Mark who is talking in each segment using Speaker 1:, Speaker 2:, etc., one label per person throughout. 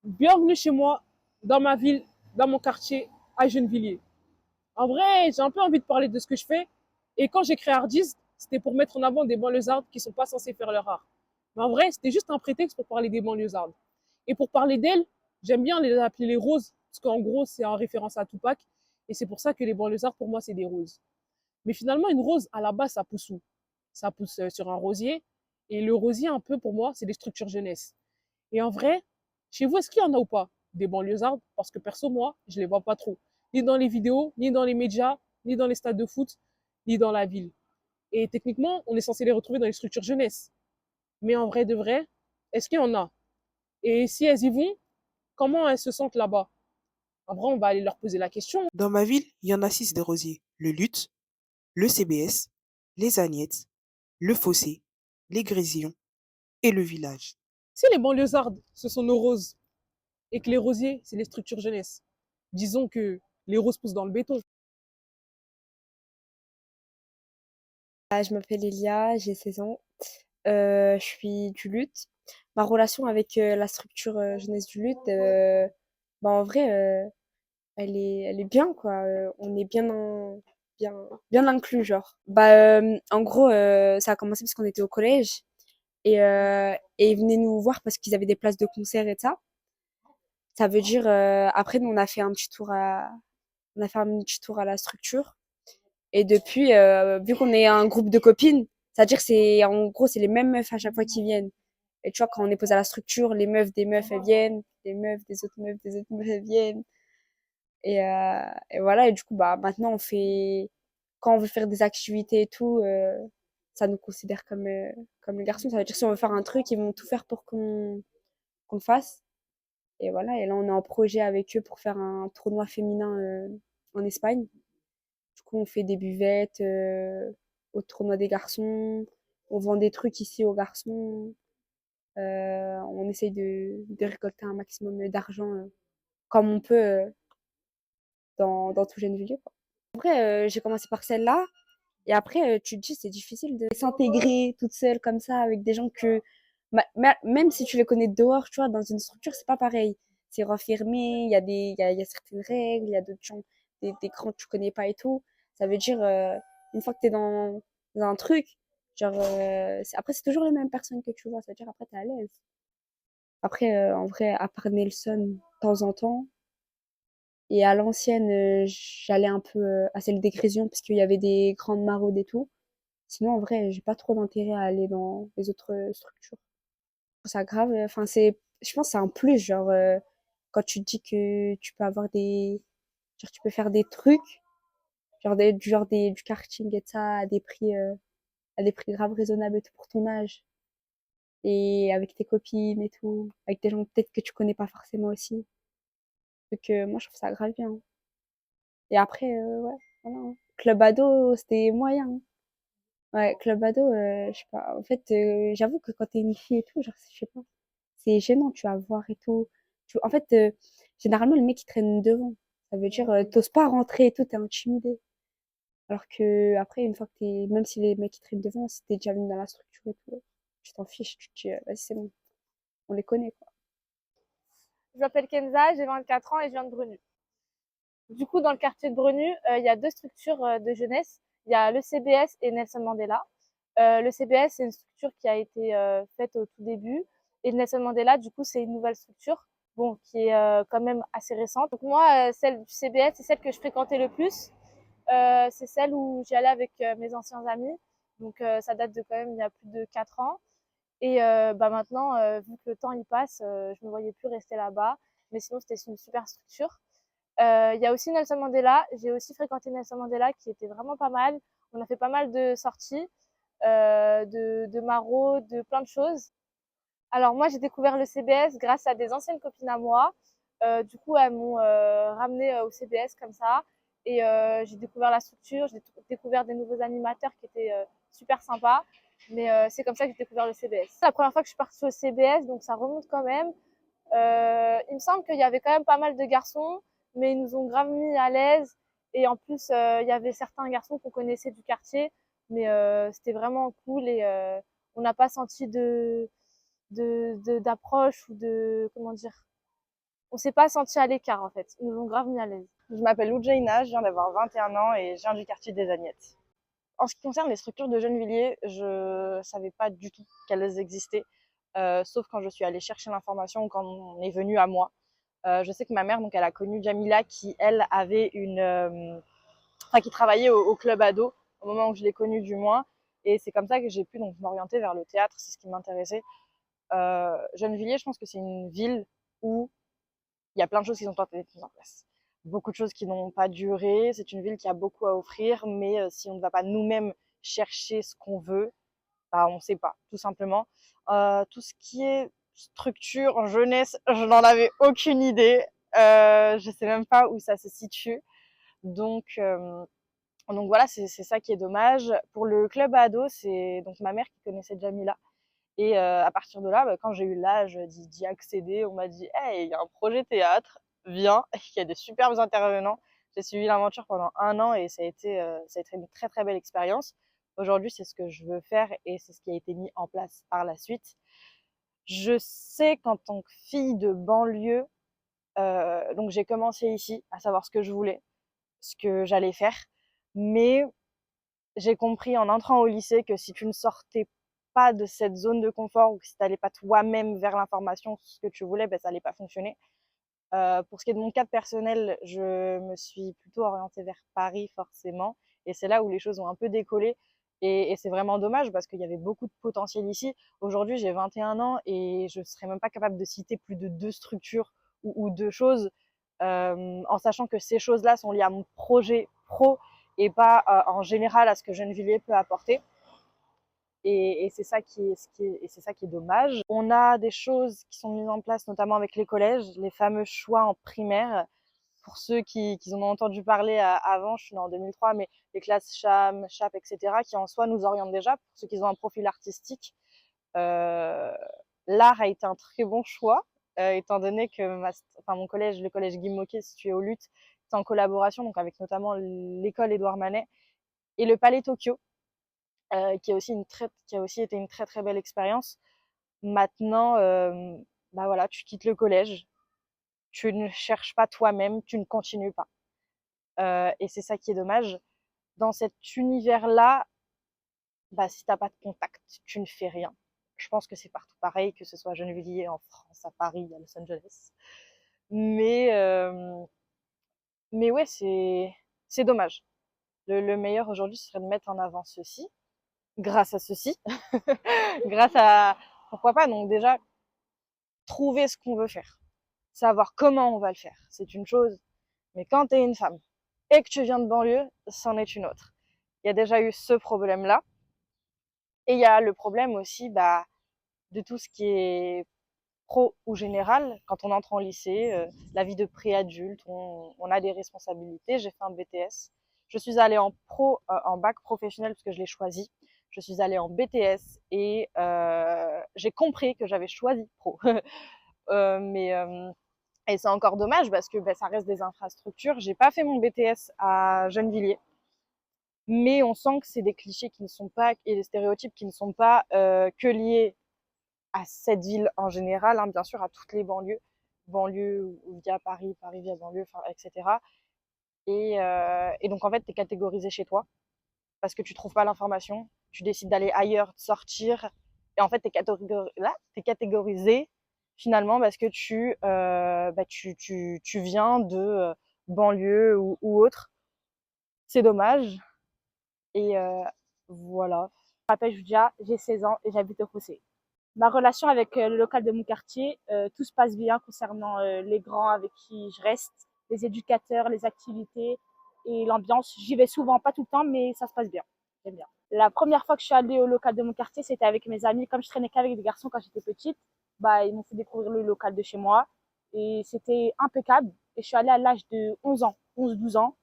Speaker 1: Bienvenue chez moi, dans ma ville, dans mon quartier, à Gennevilliers. En vrai, j'ai un peu envie de parler de ce que je fais. Et quand j'ai créé Artist, c'était pour mettre en avant des banlieusards qui sont pas censés faire leur art. Mais en vrai, c'était juste un prétexte pour parler des banlieusards. Et pour parler d'elles, j'aime bien les appeler les roses, parce qu'en gros, c'est en référence à Tupac. Et c'est pour ça que les banlieusards, pour moi, c'est des roses. Mais finalement, une rose, à la base, ça pousse où? Ça pousse sur un rosier. Et le rosier, un peu, pour moi, c'est des structures jeunesse. Et en vrai, chez vous, est-ce qu'il y en a ou pas des banlieusards? Parce que perso, moi, je les vois pas trop. Ni dans les vidéos, ni dans les médias, ni dans les stades de foot, ni dans la ville. Et techniquement, on est censé les retrouver dans les structures jeunesse. Mais en vrai de vrai, est-ce qu'il y en a? Et si elles y vont, comment elles se sentent là-bas? En vrai, on va aller leur poser la question.
Speaker 2: Dans ma ville, il y en a 6 des rosiers. Le luth, le CBS, les agnettes, le fossé, les grésillons et le village.
Speaker 1: Si les banlieusards, ce sont nos roses, et que les rosiers, c'est les structures jeunesse, disons que les roses poussent dans le béton.
Speaker 3: Je m'appelle Elia, j'ai 16 ans. Je suis du luth. Ma relation avec la structure jeunesse du luth, en vrai, elle est bien, quoi. On est bien, bien inclus, genre. En gros, ça a commencé parce qu'on était au collège et ils venaient nous voir parce qu'ils avaient des places de concert et ça. Ça veut dire, après, nous, on a fait un petit tour à la structure. Et depuis, vu qu'on est un groupe de copines, c'est-à-dire en gros, c'est les mêmes meufs à chaque fois qui viennent. Et tu vois, quand on est posé à la structure, les meufs des meufs, elles viennent, les meufs des autres meufs, elles viennent. Et voilà, et du coup, bah, maintenant, quand on veut faire des activités et tout, ça nous considère comme les garçons. Ça veut dire si on veut faire un truc, ils vont tout faire pour qu'on le fasse. Et voilà, et là, on est en projet avec eux pour faire un tournoi féminin en Espagne. Du coup, on fait des buvettes au tournoi des garçons. On vend des trucs ici aux garçons. On essaye de récolter un maximum d'argent comme on peut dans tout Gennevilliers, quoi. Après, j'ai commencé par celle-là. Et après, tu te dis, c'est difficile de s'intégrer toute seule comme ça avec des gens même si tu les connais dehors, tu vois, dans une structure, c'est pas pareil. C'est renfermé, il y a certaines règles, il y a d'autres gens, des grands que tu connais pas et tout. Ça veut dire, une fois que t'es dans un truc, genre, après, c'est toujours les mêmes personnes que tu vois. Ça veut dire, après, t'es à l'aise. Après, en vrai, à part Nelson, de temps en temps, et à l'ancienne, j'allais un peu à celle des Grésions parce qu'il y avait des grandes maraudes et tout. Sinon, en vrai, j'ai pas trop d'intérêt à aller dans les autres structures. Je trouve ça grave. Enfin, je pense que c'est un plus, genre, quand tu te dis que tu peux genre, tu peux faire des trucs, du karting et ça à des prix grave raisonnables et tout pour ton âge. Et avec tes copines et tout, avec des gens peut-être que tu connais pas forcément aussi. Donc, moi, je trouve ça grave bien. Et après, ouais, voilà, hein. Club ado, c'était moyen, hein. Ouais, club ado, je sais pas. En fait, j'avoue que quand t'es une fille et tout, genre, je sais pas, c'est gênant, tu vas voir et tout. En fait, généralement, le mec, il traîne devant. Ça veut dire, t'oses pas rentrer et tout, t'es intimidé. Alors que après, une fois que même si les mecs, ils traînent devant, si t'es déjà venu dans la structure et tout, tu t'en fiches, tu te dis, vas-y, c'est bon, on les connaît, quoi.
Speaker 4: Je m'appelle Kenza, j'ai 24 ans et je viens de Brenu. Du coup, dans le quartier de Brenu, il y a deux structures de jeunesse. Il y a le CBS et Nelson Mandela. Le CBS, c'est une structure qui a été faite au tout début. Et Nelson Mandela, du coup, c'est une nouvelle structure, bon, qui est quand même assez récente. Donc moi, celle du CBS, c'est celle que je fréquentais le plus. C'est celle où j'y allais avec mes anciens amis. Donc ça date de quand même il y a plus de 4 ans. Et bah maintenant, vu que le temps il passe, je me voyais plus rester là-bas. Mais sinon, c'était une super structure. Il y a aussi Nelson Mandela. J'ai aussi fréquenté Nelson Mandela qui était vraiment pas mal. On a fait pas mal de sorties, de maraudes, de plein de choses. Alors moi, j'ai découvert le CBS grâce à des anciennes copines à moi. Du coup, elles m'ont ramené au CBS comme ça. Et j'ai découvert la structure, j'ai découvert des nouveaux animateurs qui étaient super sympas. Mais c'est comme ça que j'ai découvert le CBS. C'est la première fois que je suis partie au CBS, donc ça remonte quand même. Il me semble qu'il y avait quand même pas mal de garçons, mais ils nous ont grave mis à l'aise. Et en plus, il y avait certains garçons qu'on connaissait du quartier, mais c'était vraiment cool et on n'a pas senti d'approche ou de comment dire on s'est pas senti à l'écart en fait. Ils nous ont grave mis à l'aise.
Speaker 5: Je m'appelle Oudjaina, je viens d'avoir 21 ans et je viens du quartier des Agnettes. En ce qui concerne les structures de Gennevilliers, je savais pas du tout qu'elles existaient, sauf quand je suis allée chercher l'information ou quand on est venu à moi. Je sais que ma mère, donc, elle a connu Jamila qui, elle, avait qui travaillait au club ado, au moment où je l'ai connue du moins. Et c'est comme ça que j'ai pu donc m'orienter vers le théâtre, c'est ce qui m'intéressait. Gennevilliers, je pense que c'est une ville où il y a plein de choses qui sont tentées d'être mises en place. Beaucoup de choses qui n'ont pas duré. C'est une ville qui a beaucoup à offrir, mais si on ne va pas nous-mêmes chercher ce qu'on veut, bah, on ne sait pas, tout simplement. Tout ce qui est structure, jeunesse, je n'en avais aucune idée. Je sais même pas où ça se situe. Donc voilà, c'est ça qui est dommage. Pour le club ado, c'est donc ma mère qui connaissait Jamila. Et à partir de là, bah, quand j'ai eu l'âge d'y accéder, on m'a dit hey, il y a un projet théâtre, viens, il y a des superbes intervenants. J'ai suivi l'aventure pendant 1 an et ça a été une très très belle expérience. Aujourd'hui, c'est ce que je veux faire et c'est ce qui a été mis en place par la suite. Je sais qu'en tant que fille de banlieue, donc j'ai commencé ici à savoir ce que je voulais, ce que j'allais faire, mais j'ai compris en entrant au lycée que si tu ne sortais pas de cette zone de confort ou que si tu n'allais pas toi-même vers l'information, ce que tu voulais, ben, ça n'allait pas fonctionner. Pour ce qui est de mon cadre personnel, je me suis plutôt orientée vers Paris forcément. Et c'est là où les choses ont un peu décollé. Et c'est vraiment dommage parce qu'il y avait beaucoup de potentiel ici. Aujourd'hui, j'ai 21 ans et je ne serais même pas capable de citer plus de 2 structures ou 2 choses, en sachant que ces choses-là sont liées à mon projet pro et pas en général à ce que Gennevilliers peut apporter. Et c'est ça qui est dommage. On a des choses qui sont mises en place, notamment avec les collèges, les fameux choix en primaire. Pour ceux qui en ont entendu parler avant, je suis née en 2003, mais les classes CHAM, CHAP, etc., qui en soi nous orientent déjà, pour ceux qui ont un profil artistique. L'art a été un très bon choix, étant donné que mon collège, le collège Guy Môquet, situé au Luth, est en collaboration donc avec notamment l'école Édouard Manet et le Palais Tokyo, qui a aussi été une très très belle expérience. Maintenant, bah voilà, tu quittes le collège, tu ne cherches pas toi-même, tu ne continues pas. Et c'est ça qui est dommage. Dans cet univers-là, bah, si t'as pas de contact, tu ne fais rien. Je pense que c'est partout pareil, que ce soit à Gennevilliers, en France, à Paris, à Los Angeles. Mais, mais ouais, c'est dommage. Le meilleur aujourd'hui, ce serait de mettre en avant ceci, grâce à ceci, grâce à, pourquoi pas, donc déjà, trouver ce qu'on veut faire, savoir comment on va le faire, c'est une chose, mais quand tu es une femme et que tu viens de banlieue, c'en est une autre. Il y a déjà eu ce problème-là, et il y a le problème aussi de tout ce qui est pro ou général. Quand on entre en lycée, la vie de préadulte, on a des responsabilités. J'ai fait un BTS. Je suis allée en en bac professionnel parce que je l'ai choisi. Je suis allée en BTS et j'ai compris que j'avais choisi pro. Et c'est encore dommage parce que ça reste des infrastructures. J'ai pas fait mon BTS à Gennevilliers, mais on sent que c'est des clichés qui ne sont pas et des stéréotypes qui ne sont pas que liés à cette ville en général, hein, bien sûr à toutes les banlieues via Paris, Paris via banlieue, etc. Et donc en fait, tu es catégorisé chez toi parce que tu trouves pas l'information, tu décides d'aller ailleurs, de sortir, et en fait, t'es catégorisé finalement parce que tu viens de banlieue ou autre. C'est dommage. Et voilà.
Speaker 6: Je m'appelle Julia, j'ai 16 ans et j'habite au Fossé. Ma relation avec le local de mon quartier, tout se passe bien concernant les grands avec qui je reste, les éducateurs, les activités et l'ambiance. J'y vais souvent, pas tout le temps, mais ça se passe bien. J'aime bien. La première fois que je suis allée au local de mon quartier, c'était avec mes amis. Comme je traînais qu'avec des garçons quand j'étais petite, bah, ils m'ont fait découvrir le local de chez moi. Et c'était impeccable. Et je suis allée à l'âge de 11 ans, 11-12 ans.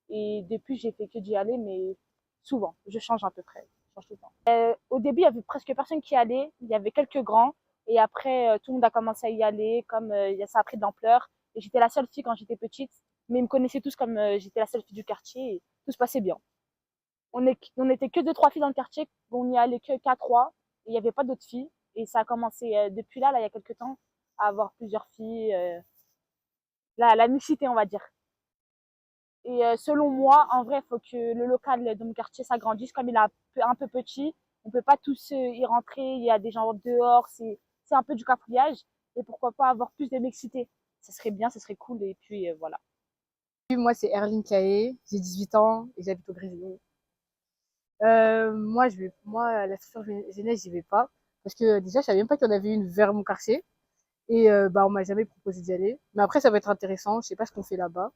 Speaker 6: Et depuis, j'ai fait que d'y aller, mais souvent. Je change à peu près. Je change tout le temps. Au début, il y avait presque personne qui y allait. Il y avait quelques grands. Et après, tout le monde a commencé à y aller, comme ça a pris de l'ampleur. Et j'étais la seule fille quand j'étais petite. Mais ils me connaissaient tous comme j'étais la seule fille du quartier. Et tout se passait bien. On était que 2-3 filles dans le quartier. On n'y allait que qu'à 3. Il n'y avait pas d'autres filles. Et ça a commencé depuis là, il y a quelques temps, à avoir plusieurs filles. la mixité, on va dire. Et selon moi, en vrai, il faut que le local de mon quartier s'agrandisse. Comme il est un peu petit, on peut pas tous y rentrer. Il y a des gens dehors, c'est un peu du cafouillage. Et pourquoi pas avoir plus de mixité? Ça serait bien, ça serait cool. Et puis voilà.
Speaker 7: Moi, c'est Erline Kaé, j'ai 18 ans et j'habite au Brésil. Moi, la structure jeunesse, j'y vais pas. Parce que déjà, je savais même pas qu'il y en avait une vers mon quartier. Et bah, on m'a jamais proposé d'y aller. Mais après, ça va être intéressant. Je sais pas ce qu'on fait là-bas.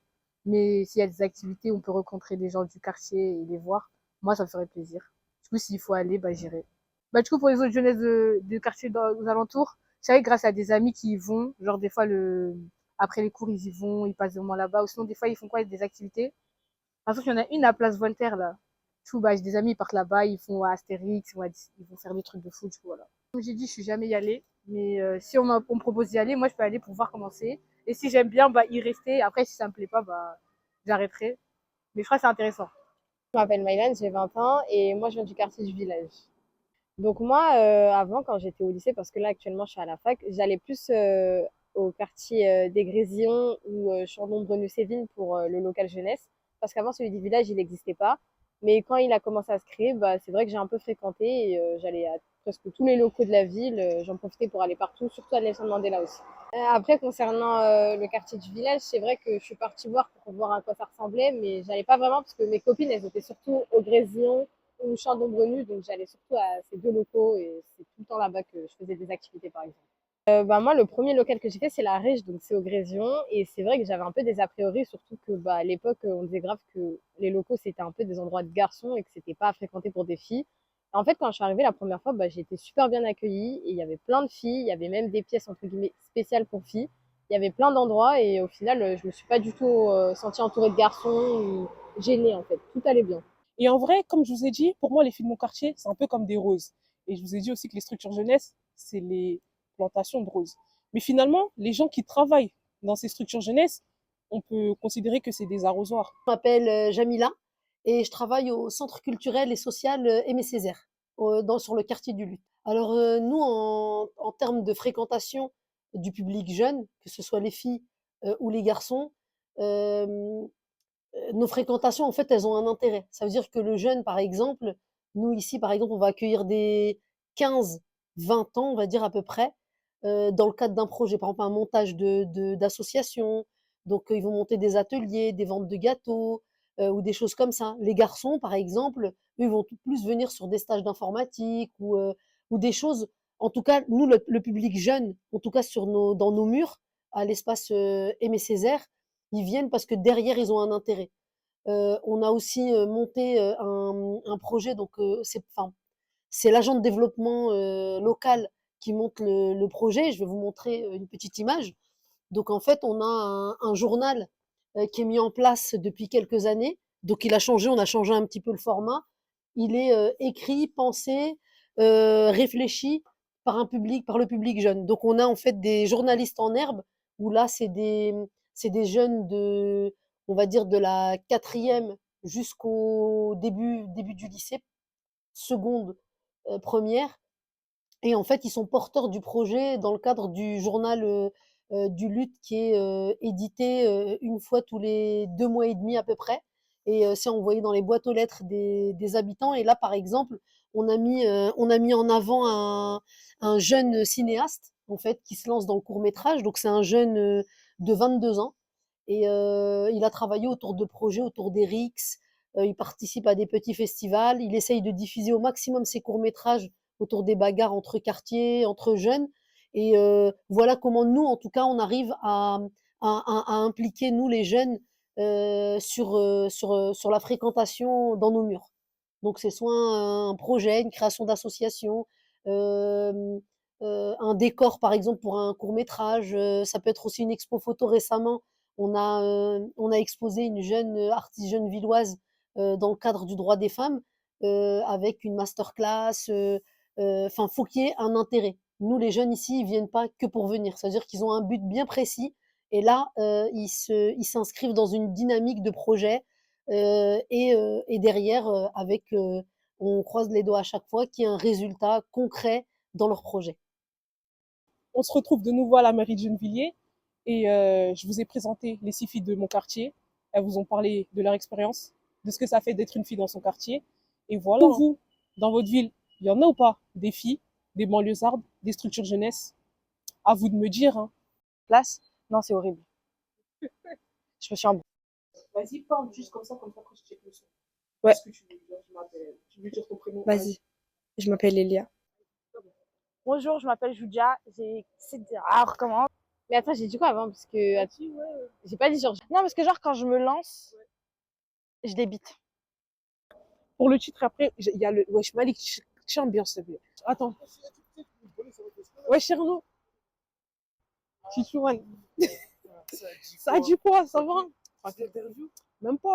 Speaker 7: Mais s'il y a des activités où on peut rencontrer des gens du quartier et les voir, moi, ça me ferait plaisir. Du coup, s'il faut aller, bah, j'irai. Bah, du coup, pour les autres jeunesses du quartier aux alentours, je savais grâce à des amis qui y vont. Genre, des fois, après les cours, ils y vont, ils passent des moments là-bas. Ou sinon, des fois, ils font quoi? Des activités. Par exemple, il y en a une à Place Voltaire, là. Du coup, bah, j'ai des amis, ils partent là-bas, ils font Astérix, ils vont faire des trucs de foot, du coup, voilà. Comme j'ai dit, je suis jamais y allée. Mais si on me propose d'y aller, moi, je peux aller pour voir comment c'est. Et si j'aime bien, bah, y rester. Après, si ça me plaît pas, bah, j'arrêterai. Mais je crois que c'est intéressant.
Speaker 8: Je m'appelle Maïlan, j'ai 20 ans et moi je viens du quartier du village. Donc moi, avant, quand j'étais au lycée, parce que là actuellement je suis à la fac, j'allais plus au quartier des Grésillons ou Chandon-Brenu-Séville pour le local jeunesse, parce qu'avant celui du village il n'existait pas. Mais quand il a commencé à se créer, bah, c'est vrai que j'ai un peu fréquenté et j'allais à presque tous les locaux de la ville. J'en profitais pour aller partout, surtout à Nelson Mandela aussi. Après, concernant le quartier du village, c'est vrai que je suis partie voir pour voir à quoi ça ressemblait, mais j'allais pas vraiment parce que mes copines, elles étaient surtout au Grésillon ou Chandon-Brenu, donc j'allais surtout à ces deux locaux et c'est tout le temps là-bas que je faisais des activités, par exemple. Bah, moi, le premier local que j'ai fait, c'est la Riche, donc c'est au Grésillon, et c'est vrai que j'avais un peu des a priori, surtout que bah, à l'époque, on disait grave que les locaux, c'était un peu des endroits de garçons et que c'était pas à fréquenter pour des filles. En fait, quand je suis arrivée la première fois, bah, j'ai été super bien accueillie et il y avait plein de filles, il y avait même des pièces entre guillemets spéciales pour filles. Il y avait plein d'endroits et au final, je me suis pas du tout sentie entourée de garçons ou gênée en fait. Tout allait bien.
Speaker 1: Et en vrai, comme je vous ai dit, pour moi, les filles de mon quartier, c'est un peu comme des roses. Et je vous ai dit aussi que les structures jeunesse, c'est les plantations de roses. Mais finalement, les gens qui travaillent dans ces structures jeunesse, on peut considérer que c'est des arrosoirs.
Speaker 9: Je m'appelle Jamila et je travaille au centre culturel et social Aimé Césaire, sur le quartier du Luth. Alors nous, en termes de fréquentation du public jeune, que ce soit les filles ou les garçons, euh, nos fréquentations, en fait, elles ont un intérêt. Ça veut dire que le jeune, par exemple, nous ici, par exemple, on va accueillir des 15-20 ans, on va dire à peu près, dans le cadre d'un projet, par exemple un montage d'associations. Donc, ils vont monter des ateliers, des ventes de gâteaux ou des choses comme ça. Les garçons, par exemple, eux, ils vont tout plus venir sur des stages d'informatique ou des choses. En tout cas, nous, le public jeune, en tout cas dans nos murs, à l'espace Aimé Césaire, ils viennent parce que derrière, ils ont un intérêt. On a aussi monté un projet, donc c'est l'agent de développement local qui monte le projet. Je vais vous montrer une petite image. Donc en fait, on a un journal qui est mis en place depuis quelques années. Donc il a changé, on a changé un petit peu le format. Il est écrit, pensé, réfléchi par le public jeune. Donc on a en fait des journalistes en herbe où là c'est des jeunes on va dire de la quatrième jusqu'au début du lycée, seconde, première. Et en fait, ils sont porteurs du projet dans le cadre du journal du Lutte qui est édité une fois tous les 2 mois et demi à peu près. Et c'est envoyé dans les boîtes aux lettres des habitants. Et là, par exemple, on a mis en avant un jeune cinéaste en fait qui se lance dans le court métrage. Donc c'est un jeune de 22 ans et il a travaillé autour de projets, autour des RIX. Il participe à des petits festivals. Il essaye de diffuser au maximum ses courts métrages autour des bagarres entre quartiers, entre jeunes. Et voilà comment nous, en tout cas, on arrive à impliquer, nous, les jeunes, sur la fréquentation dans nos murs. Donc, c'est soit un projet, une création d'association, euh, un décor, par exemple, pour un court métrage. Ça peut être aussi une expo photo récemment. On a exposé une jeune artiste jeune villoise dans le cadre du droit des femmes avec une masterclass. Enfin, faut qu'il y ait un intérêt. Nous, les jeunes ici, ils viennent pas que pour venir. C'est-à-dire qu'ils ont un but bien précis. Et là, ils s'inscrivent dans une dynamique de projet. Et derrière, on croise les doigts à chaque fois qu'il y ait un résultat concret dans leur projet.
Speaker 1: On se retrouve de nouveau à la mairie de Gennevilliers Et je vous ai présenté les 6 filles de mon quartier. Elles vous ont parlé de leur expérience, de ce que ça fait d'être une fille dans son quartier. Et voilà. Pour vous, dans votre ville, il y en a ou pas des filles, des banlieusardes, des structures jeunesse? À vous de me dire, hein.
Speaker 5: Place? Non, c'est horrible. Je me suis embrouillée.
Speaker 1: Vas-y, parle juste comme ça quand je check le son.
Speaker 3: Ouais.
Speaker 1: Qu'est-ce que tu veux dire? Je m'appelle. Tu veux dire ton prénom?
Speaker 3: Vas-y, je m'appelle Elia.
Speaker 6: Bonjour, je m'appelle Julia, j'ai... Ah, on recommence.
Speaker 8: Mais attends, j'ai dit quoi avant? Parce que j'ai pas dit genre.
Speaker 5: Non, parce que genre, quand je me lance, je débite.
Speaker 1: Pour le titre, après, il y a le Wesh Malik, chante bien, s'il te plaît. Attends. Wesh Cherno. Chichouane. Ça a dit quoi? Ça va? Même pas.